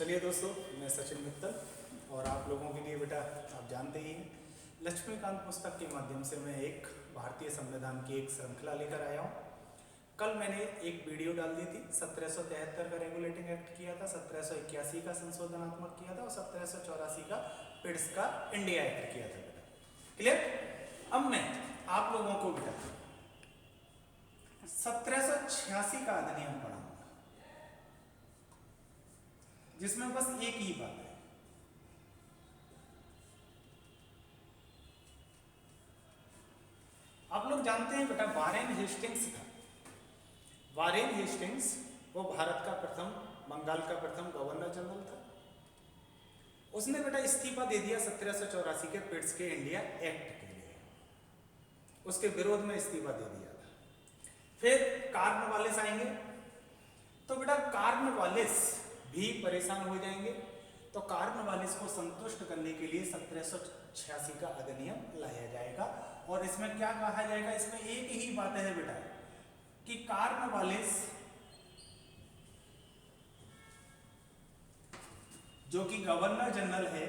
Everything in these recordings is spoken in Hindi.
चलिए दोस्तों, मैं सचिन मित्तल और आप लोगों के लिए बेटा आप जानते ही हैं, लक्ष्मीकांत पुस्तक के माध्यम से मैं एक भारतीय संविधान की एक श्रृंखला लेकर आया हूँ। कल मैंने एक वीडियो डाल दी थी। 1773 का रेगुलेटिंग एक्ट किया था, 1781 का संशोधनात्मक किया था और 1784 का पिट्स का इंडिया एक्ट किया था बेटा। क्लियर? अब मैं आप लोगों को बेटा 1786 का अधिनियम पढ़ाऊंगा, जिसमें बस एक ही बात है। आप लोग जानते हैं बेटा, वारेन हेस्टिंग्स था। वारेन हेस्टिंग्स वो भारत का प्रथम, बंगाल का प्रथम गवर्नर जनरल था। उसने बेटा इस्तीफा दे दिया 1784 के पिट्स के इंडिया एक्ट के लिए, उसके विरोध में इस्तीफा दे दिया था। फिर कॉर्नवालिस आएंगे तो बेटा कॉर्नवालिस भी परेशान हो जाएंगे, तो कॉर्नवालिस को संतुष्ट करने के लिए 1786 का अधिनियम लाया जाएगा। और इसमें क्या कहा जाएगा? इसमें एक ही बात है बेटा कि कॉर्नवालिस जो कि गवर्नर जनरल है,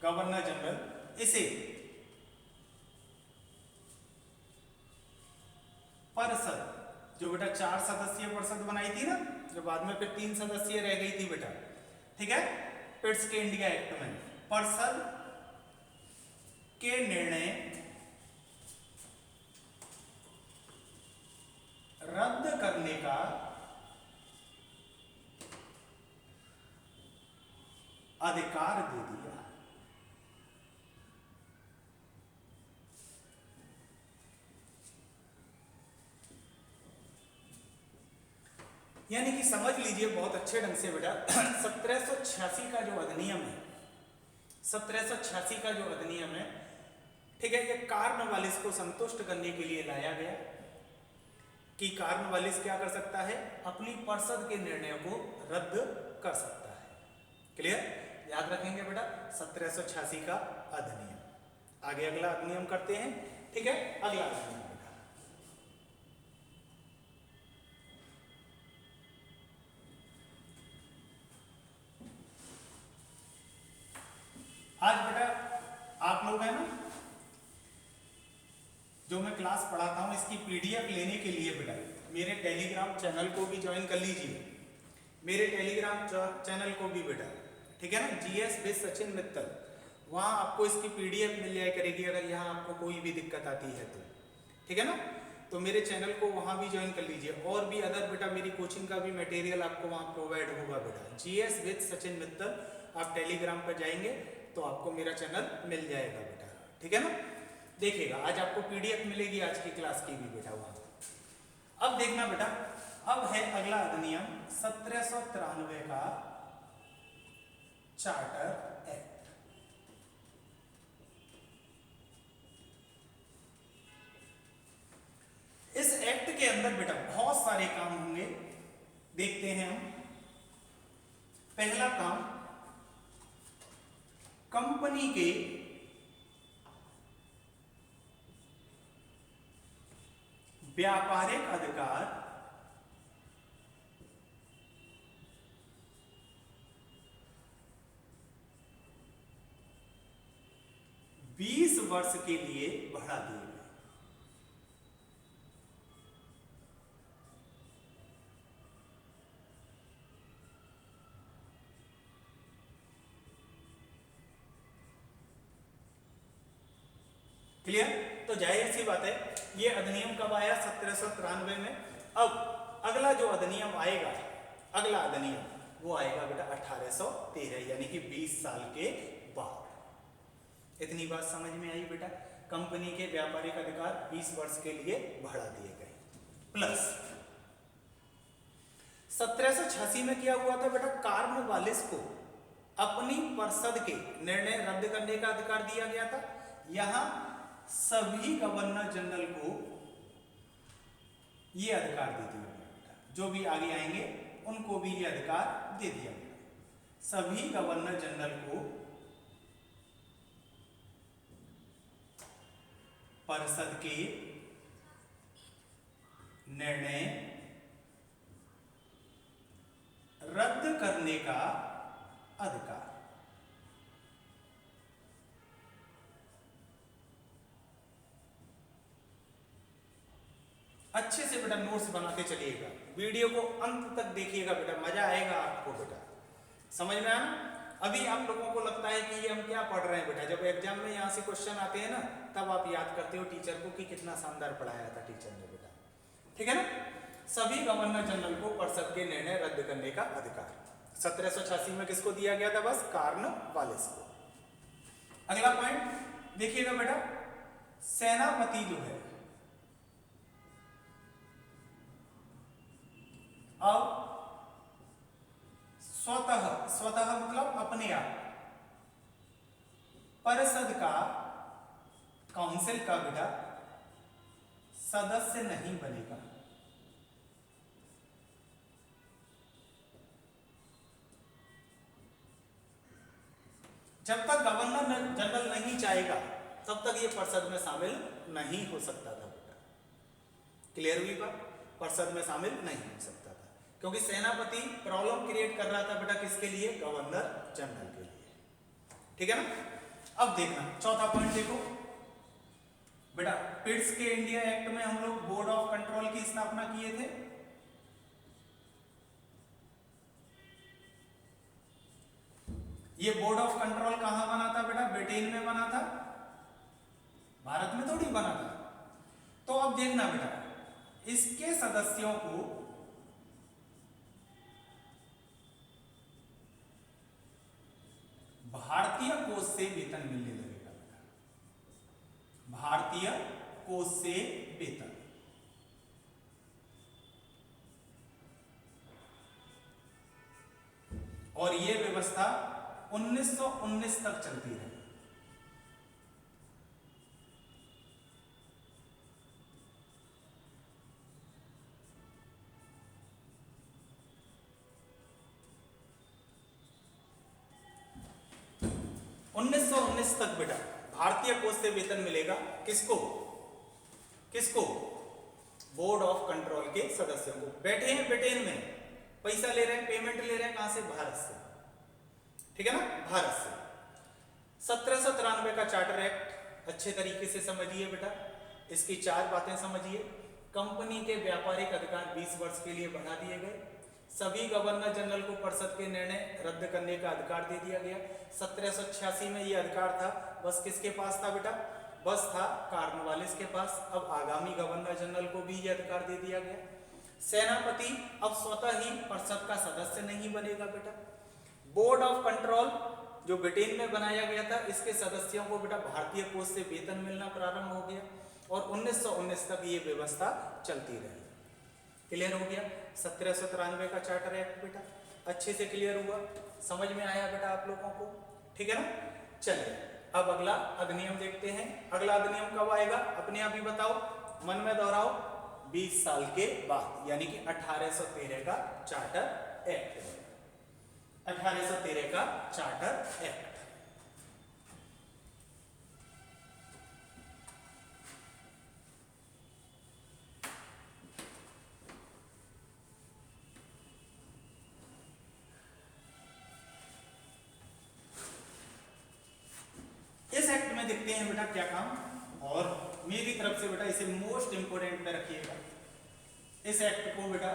गवर्नर जनरल इसे परिषद, जो बेटा 4 सदस्यीय परिषद बनाई थी ना, जो बाद में फिर 3 सदस्यीय रह गई थी बेटा, ठीक है, पिट्स के इंडिया एक्ट में, परिषद के निर्णय रद्द करने का अधिकार दे दिया। यानी कि समझ लीजिए बहुत अच्छे ढंग से बेटा 1786 का जो अधिनियम है, 1786 का जो अधिनियम है, ठीक है, ये कॉर्नवालिस को संतुष्ट करने के लिए लाया गया कि कॉर्नवालिस क्या कर सकता है? अपनी परिषद के निर्णय को रद्द कर सकता है। क्लियर? याद रखेंगे बेटा 1786 का अधिनियम। आगे अगला अधिनियम करते हैं, ठीक है। अगला अधिनियम आज बेटा आप लोग हैं ना, जो मैं क्लास पढ़ाता हूं इसकी पीडीएफ लेने के लिए बेटा मेरे टेलीग्राम चैनल को भी ज्वाइन कर लीजिए। मेरे टेलीग्राम चैनल को भी बेटा, ठीक है ना, जीएस विद सचिन मित्तल, वहां आपको इसकी पीडीएफ मिल जाया करेगी अगर यहाँ आपको कोई भी दिक्कत आती है तो, ठीक है ना। तो मेरे चैनल को वहां भी ज्वाइन कर लीजिए। और भी अदर बेटा मेरी कोचिंग का भी मटेरियल आपको वहां प्रोवाइड होगा बेटा। जीएस विद सचिन मित्तल आप टेलीग्राम पर जाएंगे तो आपको मेरा चैनल मिल जाएगा बेटा, ठीक है ना। देखिएगा आज आपको पीडीएफ मिलेगी आज की क्लास की भी बेटा वहां। अब देखना बेटा, अब है अगला अधिनियम 1793 का चार्टर एक्ट। इस एक्ट के अंदर बेटा बहुत सारे काम होंगे, देखते हैं हम। पहला काम, कंपनी के व्यापारिक अधिकार बीस वर्ष के लिए बढ़ा दिए गए। क्लियर? तो जाहिर सी बात है ये अधिनियम कब आया? 1793 में। अब अगला जो अधिनियम आएगा, अगला अधिनियम वो आएगा बेटा 1813, यानी कि 20 साल के बाद। इतनी बात समझ में आई बेटा? कंपनी के व्यापारिक अधिकार 20 वर्ष के लिए बढ़ा दिए गए। प्लस 1786 में क्या हुआ था बेटा? कॉर्नवालिस को अपनी परिषद के निर्णय रद्द करने का अधिकार दिया गया था। यहां सभी गवर्नर जनरल को यह अधिकार दे दिया गया, जो भी आगे आएंगे उनको भी यह अधिकार दे दिया गया। सभी गवर्नर जनरल को परिषद के निर्णय रद्द करने का अधिकार। अच्छे से बेटा नोट्स बना के चलिएगा, वीडियो को अंत तक देखिएगा बेटा, मजा आएगा आपको बेटा, समझ में आना। अभी आप लोगों को लगता है कि ये हम क्या पढ़ रहे हैं बेटा, जब एग्जाम में यहाँ से क्वेश्चन आते हैं ना, तब आप याद करते हो टीचर को कि कितना शानदार पढ़ाया था टीचर ने बेटा, ठीक है ना। सभी गवर्नर जनरल को परिषद के निर्णय रद्द करने का अधिकार 1786 में किसको दिया गया था? बस कॉर्नवालिस को। अगला पॉइंट देखिएगा बेटा, सेनापति जो है अब स्वतः मतलब अपने आप परिषद का, काउंसिल का बेटा सदस्य नहीं बनेगा। जब तक गवर्नर जनरल नहीं चाहेगा तब तक ये परिषद में शामिल नहीं हो सकता था बेटा। क्लियर हुई बात? परिषद में शामिल नहीं हो सकता था क्योंकि सेनापति प्रॉब्लम क्रिएट कर रहा था बेटा, किसके लिए? गवर्नर जनरल के लिए, ठीक है ना। अब देखना चौथा पॉइंट देखो बेटा, पिट्स के इंडिया एक्ट में हम लोग बोर्ड ऑफ कंट्रोल की स्थापना किए थे। ये बोर्ड ऑफ कंट्रोल कहां बना था बेटा? ब्रिटेन में बना था, भारत में थोड़ी बना था। तो अब देखना बेटा, इसके सदस्यों को भारतीय कोष से वेतन मिलने लगेगा बेटा, भारतीय कोष से वेतन। और ये व्यवस्था 1919 तक चलती रही। तक बेटा भारतीय कोष से वेतन मिलेगा। किसको? किसको? बोर्ड ऑफ कंट्रोल के सदस्यों को। बैठे हैं ब्रिटेन में, पैसा ले रहे हैं, पेमेंट ले रहे हैं, कहां से? भारत से, ठीक है ना, भारत से। 1793 का चार्टर एक्ट अच्छे तरीके से समझिए बेटा, इसकी 4 बातें समझिए। कंपनी के व्यापारिक अधिकार 20 वर्ष के लिए बढ़ा दिए गए। सभी गवर्नर जनरल को परिषद के निर्णय रद्द करने का अधिकार दे दिया गया। 1786 में यह अधिकार था, बस किसके पास था बेटा? बस था कॉर्नवालिस के पास। अब आगामी गवर्नर जनरल को भी यह अधिकार दे दिया गया। सेनापति अब स्वतः ही परिषद का सदस्य नहीं बनेगा बेटा। बोर्ड ऑफ कंट्रोल जो ब्रिटेन में बनाया गया था, इसके सदस्यों को बेटा भारतीय कोष से वेतन मिलना प्रारंभ हो गया और 1919 तक ये व्यवस्था चलती रही। क्लियर हो गया? 1793 का चार्टर एक्ट बेटा अच्छे से क्लियर हुआ, समझ में आया बेटा आप लोगों को, ठीक है ना। चलिए अब अगला अधिनियम देखते हैं। अगला अधिनियम कब आएगा? अपने आप ही बताओ, मन में दोहराओ। 20 साल के बाद, यानी कि 1813 का चार्टर एक्ट। 1813 का चार्टर एक्ट। इस एक्ट में देखते हैं बेटा क्या काम, और मेरी तरफ से बेटा इसे मोस्ट इंपोर्टेंट पे रखिएगा। इस एक्ट को बेटा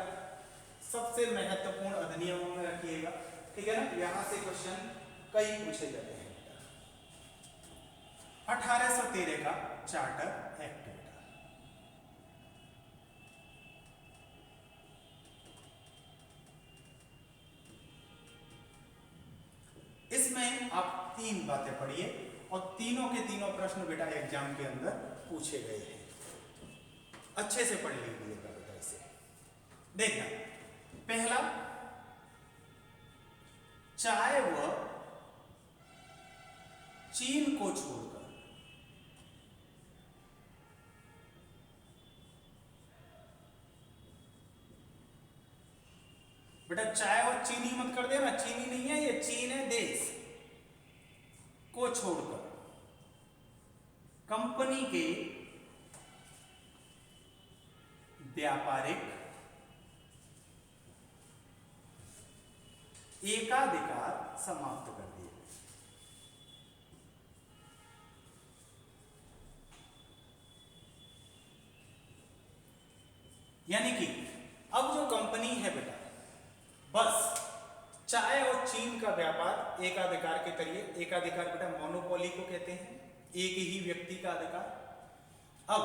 सबसे महत्वपूर्ण अधिनियमों में रखिएगा, ठीक है ना। यहां से क्वेश्चन कई पूछे जाते हैं। 1813 का चार्टर एक्ट बेटा, इसमें आप 3 बातें पढ़िए और तीनों के तीनों प्रश्न बेटा एग्जाम के अंदर पूछे गए हैं। अच्छे से पढ़ लीजिएगा बेटा इसे। देखना, पहला, चाय व चीन को छोड़कर बेटा, चाय और चीनी मत कर देना, चीनी नहीं है ये, चीन है देश, को छोड़कर कंपनी के व्यापारिक एकाधिकार समाप्त कर दिए। यानी कि अब जो कंपनी है बेटा, बस चाय और चीन का व्यापार एकाधिकार के जरिए, एकाधिकार बेटा मोनोपोली को कहते हैं, एक ही व्यक्ति का अधिकार। अब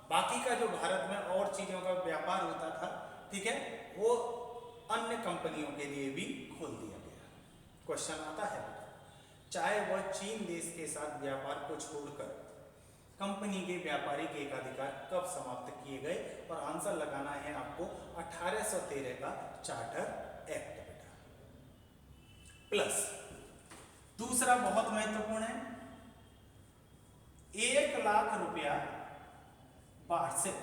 बाकी का जो भारत में और चीजों का व्यापार होता था, ठीक है, वो अन्य कंपनियों के लिए भी खोल दिया गया। क्वेश्चन आता है, चाय व चीन देश के साथ व्यापार को छोड़कर कंपनी के व्यापारिक एकाधिकार कब समाप्त किए गए? और आंसर लगाना है आपको 1813 का चार्टर एक्ट बेटा। प्लस दूसरा बहुत महत्वपूर्ण है, 1 लाख रुपया वार्षिक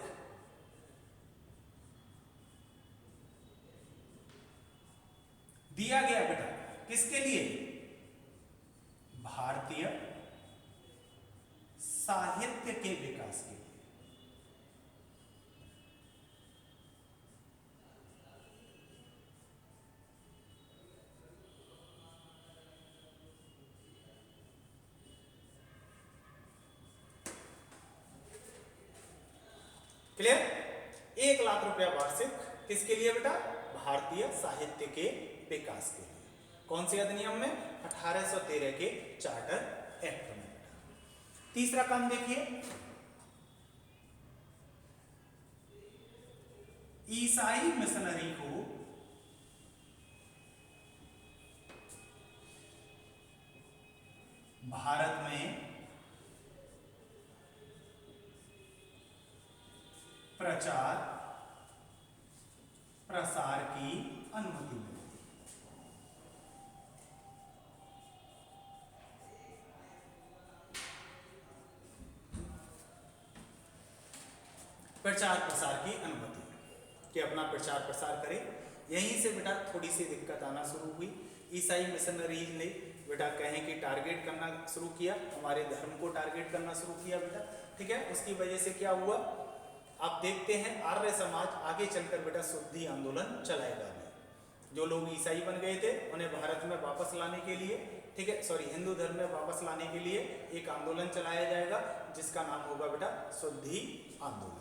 दिया गया बेटा, किसके लिए? भारतीय साहित्य के विकास के लिए। क्लियर? 1 लाख रुपया वार्षिक किसके लिए बेटा? भारतीय साहित्य के विकास के लिए। कौन से अधिनियम में? 1813 के चार्टर एक्ट में। तीसरा काम देखिए, ईसाई मिशनरी को भारत में प्रचार प्रसार की अनुमति मिली। प्रचार प्रसार की अनुमति कि अपना प्रचार प्रसार करे। यहीं से बेटा थोड़ी सी दिक्कत आना शुरू हुई। ईसाई मिशनरीज ने बेटा कहें कि टारगेट करना शुरू किया, हमारे धर्म को टारगेट करना शुरू किया बेटा, ठीक है। उसकी वजह से क्या हुआ, आप देखते हैं आर्य समाज आगे चलकर बेटा शुद्धि आंदोलन चलाएगा। जो लोग ईसाई बन गए थे उन्हें भारत में वापस लाने के लिए, ठीक है, सॉरी, हिंदू धर्म में वापस लाने के लिए एक आंदोलन चलाया जाएगा जिसका नाम होगा बेटा शुद्धि आंदोलन।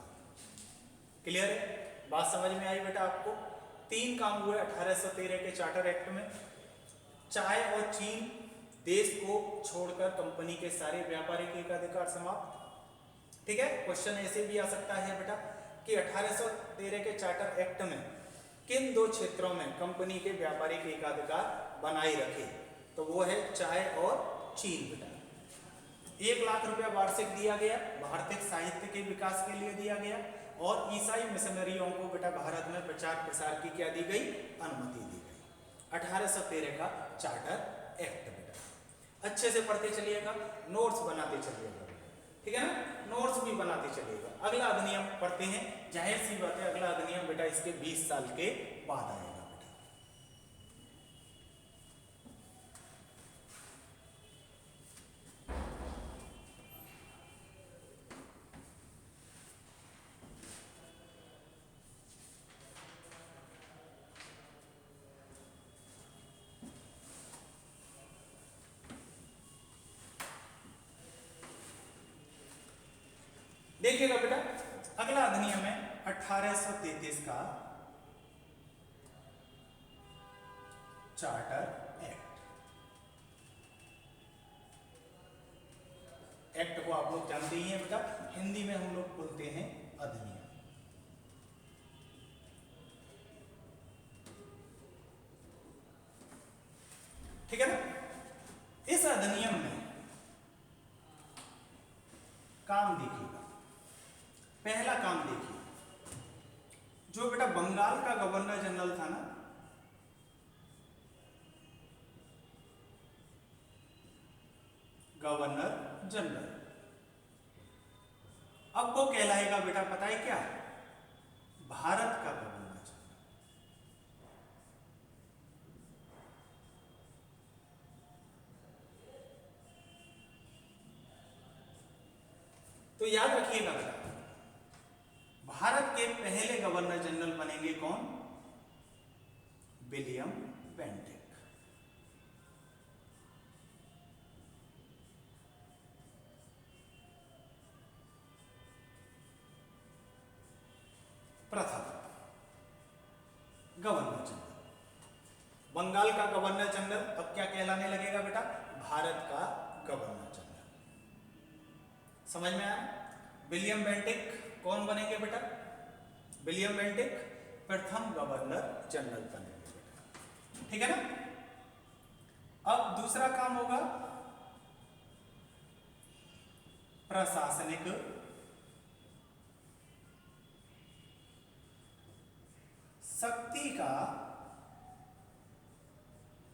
क्लियर है? बात समझ में आई बेटा आपको? 3 काम हुए 1813 के चार्टर एक्ट में। चाय और चीन देश को छोड़कर कंपनी के सारे व्यापारिक एकाधिकार समाप्त, ठीक है। क्वेश्चन ऐसे भी आ सकता है बेटा कि 1813 के चार्टर एक्ट में किन 2 क्षेत्रों में कंपनी के व्यापारिक एकाधिकार बनाए रखे? तो वो है चाय और चीन बेटा। 1 लाख रुपया वार्षिक दिया गया, भारतीय साहित्य के विकास के लिए दिया गया, और ईसाई मिशनरियों को बेटा भारत में प्रचार प्रसार की क्या दी गई? अनुमति दी गई। 1813 का चार्टर एक्ट बेटा। अच्छे से पढ़ते चलिएगा, नोट्स बनाते चलिएगा, ठीक है ना, नोट्स भी बनाते चलिएगा। अगला अधिनियम पढ़ते हैं। जाहिर सी बात है अगला अधिनियम बेटा इसके 20 साल के बाद आएगा बेटा। देखिएगा बेटा, अगला अधिनियम है 1833 का चार्टर एक्ट को आप लोग जानते ही हैं बेटा, हिंदी में हम लोग बोलते हैं अधिनियम। ठीक है ना? इस अधिनियम में काम देखिएगा, पहला काम देखिए, जो बेटा बंगाल का गवर्नर जनरल था ना, गवर्नर जनरल, अब वो कहलाएगा बेटा पता है क्या? भारत का गवर्नर जनरल। तो याद रखिएगा बेटा, भारत के पहले गवर्नर जनरल बनेंगे कौन? William Bentinck. प्रथम गवर्नर जनरल। बंगाल का गवर्नर जनरल अब क्या कहलाने लगेगा बेटा? भारत का गवर्नर जनरल। समझ में आया? विलियम बेंटिक कौन बनेंगे बेटा? विलियम बेंटिक प्रथम गवर्नर जनरल बनेंगे बेटा, ठीक है ना। अब दूसरा काम होगा प्रशासनिक शक्ति का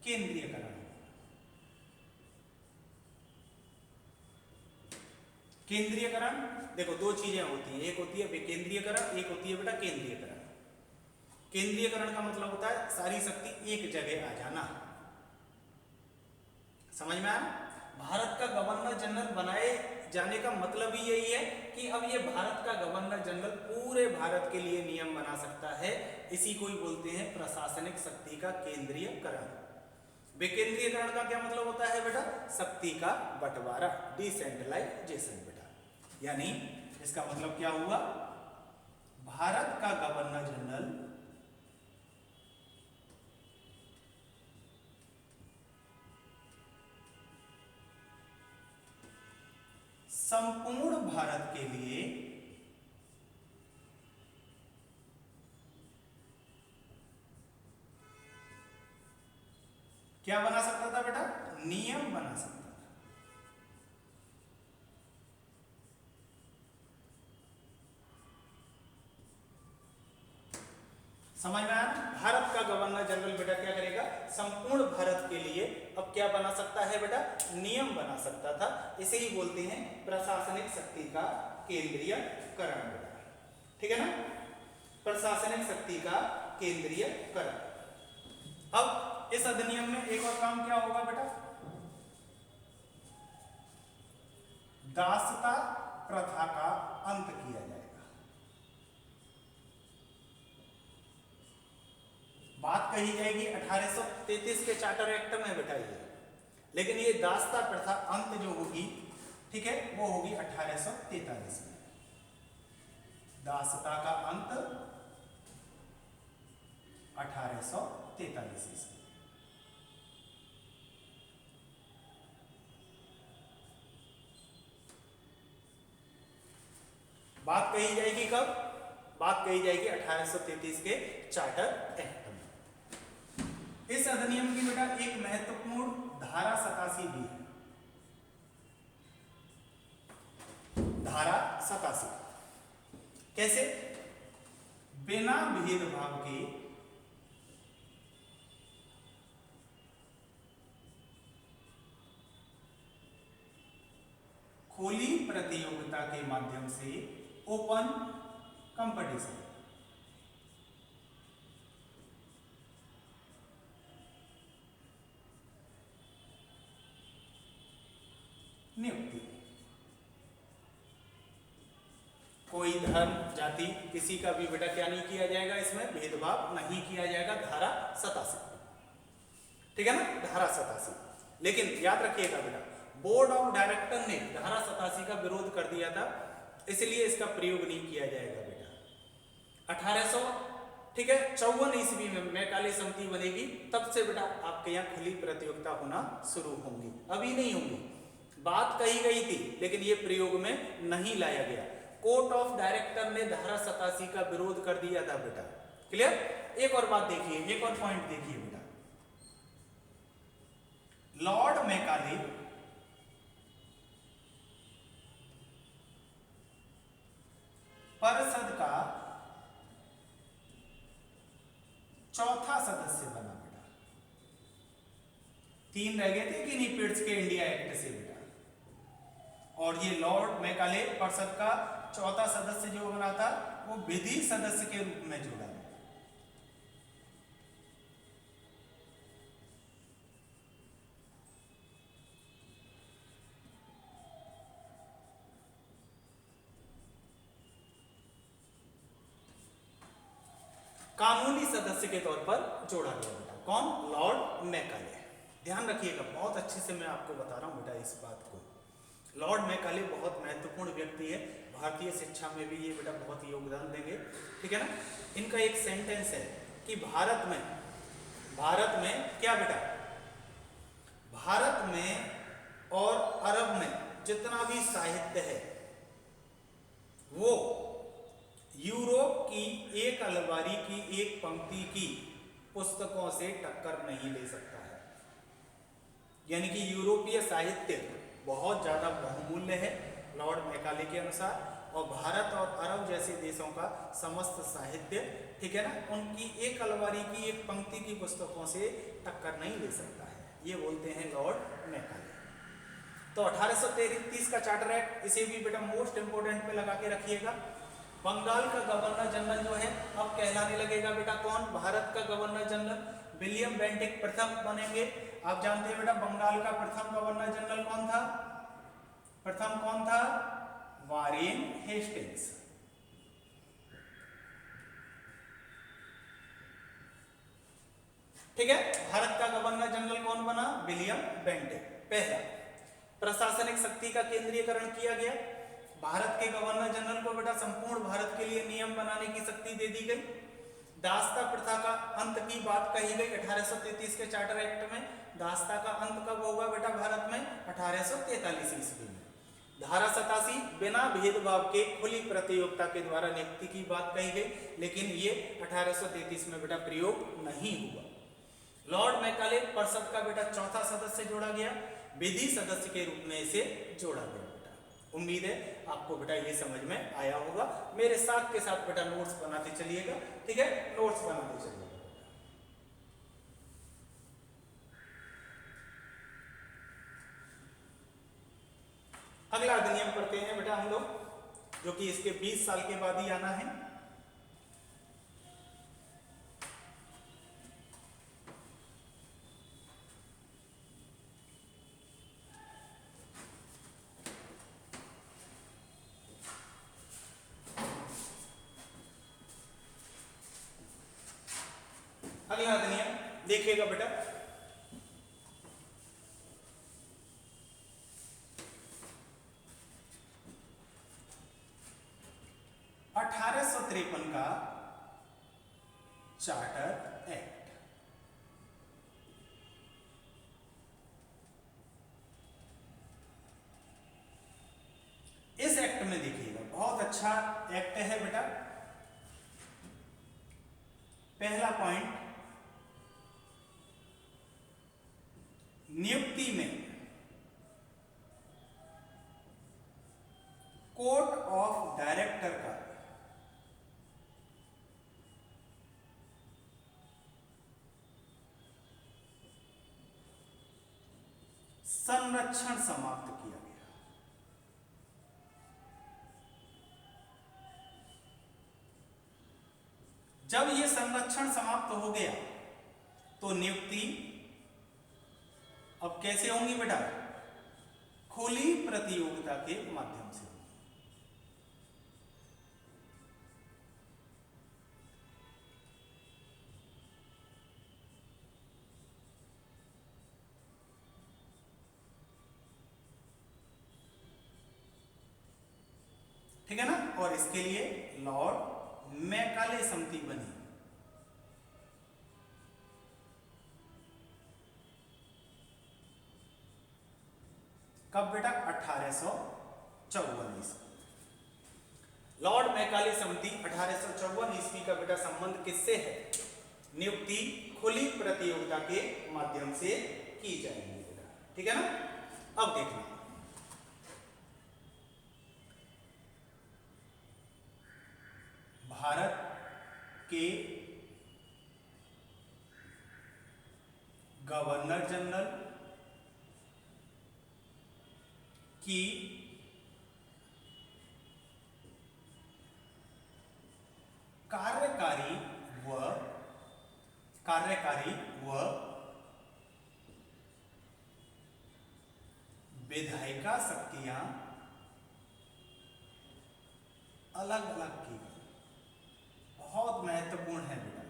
केंद्रीयकरण। केंद्रीयकरण देखो दो चीजें होती हैं, एक होती है विकेंद्रीयकरण, एक होती है बेटा केंद्रीयकरण। केंद्रीयकरण का मतलब होता है सारी शक्ति एक जगह आ जाना। समझ में आया? भारत का गवर्नर जनरल बनाए जाने का मतलब ही यही है कि अब ये भारत का गवर्नर जनरल पूरे भारत के लिए नियम बना सकता है। इसी को ही बोलते हैं प्रशासनिक शक्ति का केंद्रीयकरण। विकेंद्रीयकरण का क्या मतलब होता है बेटा? शक्ति का बंटवारा, डिसेंट्रलाइजेशन बेटा। यानी इसका मतलब क्या हुआ? भारत का गवर्नर जनरल संपूर्ण भारत के लिए क्या बना सकता था बेटा? नियम बना सकता था। समझ में आया? भारत का गवर्नर जनरल बेटा क्या करेगा? संपूर्ण भारत के लिए अब क्या बना सकता है बेटा? नियम बना सकता था। इसे ही बोलते हैं प्रशासनिक शक्ति का केंद्रीयकरण बेटा, ठीक है ना। प्रशासनिक शक्ति का केंद्रीयकरण। अब इस अधिनियम में एक और काम क्या होगा बेटा? दासता प्रथा का अंत किया जाएगा। बात कही जाएगी 1833 के चार्टर एक्ट में बेटा ये, लेकिन ये दासता प्रथा अंत जो होगी, ठीक है, वो होगी 1843 में। दासता का अंत 1843 ईस्वी। बात कही जाएगी कब? बात कही जाएगी 1833 के चार्टर एक्ट में। इस अधिनियम की बेटा एक महत्वपूर्ण धारा 87 भी है। धारा 87 कैसे? बिना भेदभाव के खुली प्रतियोगिता के माध्यम से ओपन कंपटीशन नियुक्ति। कोई धर्म जाति किसी का भी बेटा क्या नहीं किया जाएगा, इसमें भेदभाव नहीं किया जाएगा। धारा 87, ठीक है ना, धारा 87। लेकिन याद रखिएगा बेटा, बोर्ड ऑफ डायरेक्टर ने धारा 87 का विरोध कर दिया था, इसलिए इसका प्रयोग नहीं किया जाएगा बेटा। 1800 ठीक है 54 ईस्वी में मैकाले समिति बनेगी, तब से बेटा आपके यहाँ खुली प्रतियोगिता होना शुरू होंगी, अभी नहीं होंगी। बात कही गई थी लेकिन ये प्रयोग में नहीं लाया गया। कोर्ट ऑफ डायरेक्टर ने धारा 87 का विरोध कर दिया था बेटा। क्लियर? एक और बात देखिए, एक और पॉइंट देखिए बेटा, लॉर्ड मैकाले परिषद का चौथा सदस्य बना बेटा। 3 रह गए थे कि नहीं पिट्स के इंडिया एक्ट से बेटा, और ये लॉर्ड मैकाले परिषद का चौथा सदस्य जो बना था वो विधि सदस्य के रूप में जुड़ा। कानूनी सदस्य के तौर पर जोड़ा गया बेटा। कौन? Lord Macaulay. ध्यान रखिएगा, बहुत अच्छे से मैं आपको बता रहा हूँ बेटा इस बात को। लॉर्ड मैकाले बहुत महत्वपूर्ण व्यक्ति है, भारतीय शिक्षा में भी ये बेटा बहुत योगदान देंगे, ठीक है ना। इनका एक सेंटेंस है कि भारत में क्या बेटा, भारत में और अरब में जितना भी साहित्य है वो यूरोप की एक अलमारी की एक पंक्ति की पुस्तकों से टक्कर नहीं ले सकता है। यानी कि यूरोपीय साहित्य बहुत ज्यादा बहुमूल्य है लॉर्ड मैकाले के अनुसार, और भारत और अरब जैसे देशों का समस्त साहित्य, ठीक है ना, उनकी एक अलमारी की एक पंक्ति की पुस्तकों से टक्कर नहीं ले सकता है, ये बोलते हैं लॉर्ड मैकाले। तो 1833 का चार्टर एक्ट, इसे भी बेटा मोस्ट इंपोर्टेंट पे लगा के रखिएगा। बंगाल का गवर्नर जनरल जो है अब कहलाने लगेगा बेटा कौन? भारत का गवर्नर जनरल विलियम बेंटिक प्रथम बनेंगे। आप जानते हैं बेटा बंगाल का प्रथम गवर्नर जनरल कौन था? प्रथम कौन था? Warren Hastings. ठीक है, भारत का गवर्नर जनरल कौन बना? William Bentinck. पहला, प्रशासनिक शक्ति का केंद्रीयकरण किया गया। भारत के गवर्नर जनरल को बेटा संपूर्ण भारत के लिए नियम बनाने की शक्ति दे दी गई। दास्ता प्रथा का अंत की बात कही गई 1833 के चार्टर एक्ट में। दास्ता का अंत कब होगा बेटा भारत में? 1843 ईस्वी में। धारा 87 बिना भेदभाव के खुली प्रतियोगिता के द्वारा नियुक्ति की बात कही गई, लेकिन ये 1833 में बेटा प्रयोग नहीं हुआ। लॉर्ड मैकाले परिषद का बेटा चौथा सदस्य जोड़ा गया, विधि सदस्य के रूप में इसे जोड़ा गया बेटा। उम्मीद है आपको बेटा ये समझ में आया होगा। मेरे साथ के साथ बेटा नोट्स बनाते चलिएगा, ठीक है, नोट्स बनाते चलिएगा। अगला अधिनियम पढ़ते हैं बेटा हम लोग, जो कि इसके 20 साल के बाद ही आना है। अगला अधिनियम देखिएगा बेटा, का चार्टर एक्ट। इस एक्ट में देखिएगा बहुत अच्छा एक्ट है बेटा। पहला पॉइंट, नियुक्ति में कोर्ट ऑफ डायरेक्टर का संरक्षण समाप्त किया गया। जब यह संरक्षण समाप्त हो गया तो नियुक्ति अब कैसे होंगी बेटा? खुली प्रतियोगिता के माध्यम से। ठीक है ना, और इसके लिए लॉर्ड मैकाले समिति बनी। कब बेटा? 1854 ईस्वी। लॉर्ड मैकाले समिति 1854 ईस्वी का बेटा संबंध किससे है? नियुक्ति खुली प्रतियोगिता के माध्यम से की जाएगी बेटा, ठीक है ना। अब देखना, भारत के गवर्नर जनरल की कार्यकारी व विधायिका शक्तियां अलग अलग की गई। बहुत महत्वपूर्ण है बेटा,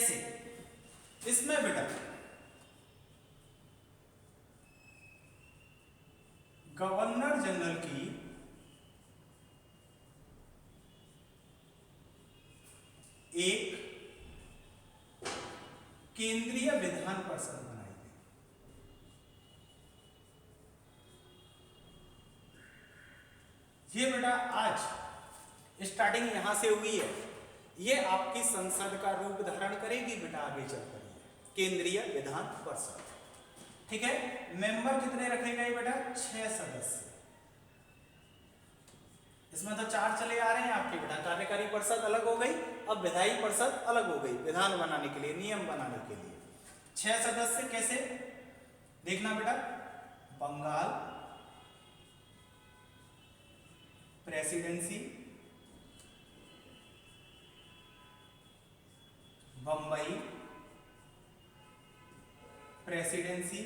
कैसे? इसमें बेटा गवर्नर जनरल की एक केंद्रीय विधान परिषद बनाई गई। ये बेटा आज स्टार्टिंग यहां से हुई है, ये आपकी संसद का रूप धारण करेगी बेटा आगे चलकर, केंद्रीय विधान परिषद। ठीक है, मेंबर कितने रखे गए बेटा? 6 सदस्य। इसमें तो 4 चले आ रहे हैं आपके बेटा, कार्यकारी परिषद अलग हो गई, अब विधायी परिषद अलग हो गई, विधान बनाने के लिए, नियम बनाने के लिए। 6 सदस्य कैसे देखना बेटा? Bengal presidency, Bambai presidency,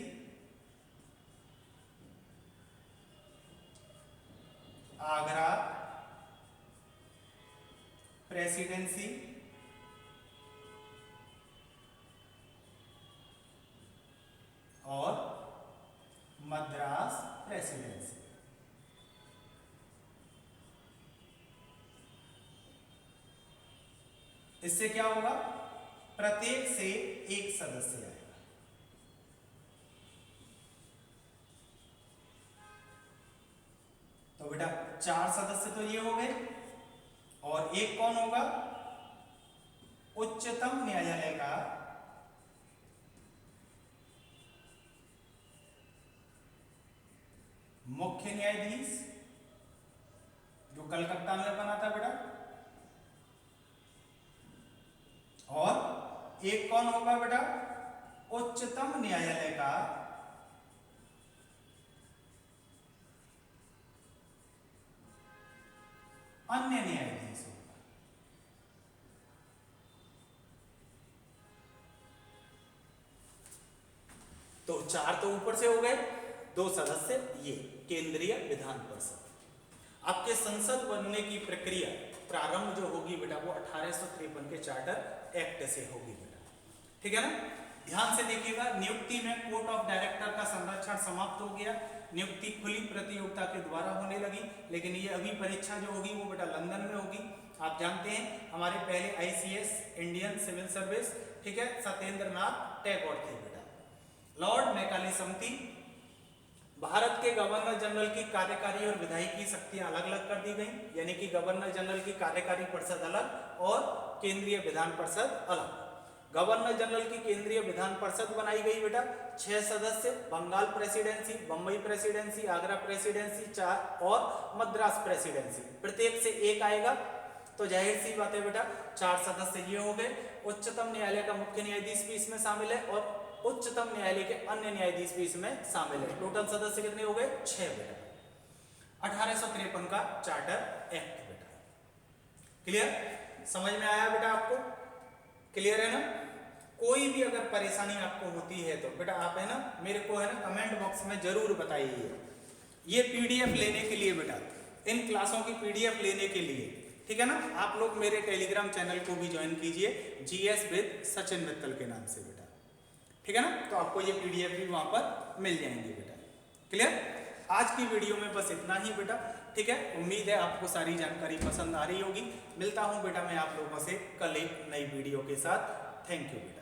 Agra presidency, और मद्रास प्रेसिडेंसी। इससे क्या होगा? प्रत्येक से एक सदस्य आएगा। तो बेटा 4 सदस्य तो ये हो गए, और एक कौन होगा? उच्चतम न्यायालय का मुख्य न्यायाधीश, जो कलकत्ता में बना था बेटा, और एक कौन होगा बेटा? उच्चतम न्यायालय का अन्य न्यायाधीश होगा। तो 4 तो ऊपर से हो गए, 2 सदस्य ये केंद्रीय विधान परिषद। आपके संसद बनने की प्रक्रिया प्रारंभ जो होगी बेटा वो 1853 के चार्टर एक्ट से होगी बेटा। ठीक है ना? ध्यान से देखिएगा, नियुक्ति में कोर्ट ऑफ डायरेक्टर का संरक्षण समाप्त हो गया, नियुक्ति खुली प्रतियोगिता के द्वारा होने लगी, लेकिन ये अभी परीक्षा जो होगी वो बेटा लंदन में होगी। आप जानते हैं हमारे पहले आईसीएस इंडियन सिविल सर्विस, ठीक है, सत्येंद्र नाथ टैगोर थे बेटा। लॉर्ड मैकाले समिति, भारत के गवर्नर जनरल की कार्यकारी और विधायी शक्तियां अलग अलग कर दी गई, यानी कि गवर्नर जनरल की कार्यकारी परिषद अलग और केंद्रीय विधान परिषद अलग। गवर्नर जनरल की केंद्रीय विधान परिषद बनाई गई बेटा, 6 सदस्य, Bengal presidency, Bambai presidency, Agra presidency, 4 और मद्रास प्रेसिडेंसी, प्रत्येक से एक आएगा। तो जाहिर सी बात है बेटा 4 सदस्य ये हो गए। उच्चतम न्यायालय का मुख्य न्यायाधीश भी इसमें शामिल है और उच्चतम न्यायालय के अन्य न्यायाधीश भी इसमें शामिल है। टोटल सदस्य कितने हो गए? 6 बेटा। 1853 का चार्टर एक्ट बेटा। क्लियर? समझ में आया बेटा आपको? क्लियर है ना? कोई भी अगर परेशानी आपको होती है तो बेटा आप है ना मेरे को है ना कमेंट बॉक्स में जरूर बताइए। ये पीडीएफ लेने के लिए बेटा, इन क्लासों की पीडीएफ लेने के लिए, ठीक है ना, आप लोग मेरे टेलीग्राम चैनल को भी ज्वाइन कीजिए, जीएस विद सचिन मित्तल के नाम से बेटा। ठीक है ना? तो आपको ये पीडीएफ भी वहां पर मिल जाएंगे बेटा। क्लियर? आज की वीडियो में बस इतना ही बेटा। ठीक है, उम्मीद है आपको सारी जानकारी पसंद आ रही होगी। मिलता हूं बेटा मैं आप लोगों से कल एक नई वीडियो के साथ। थैंक यू बेटा।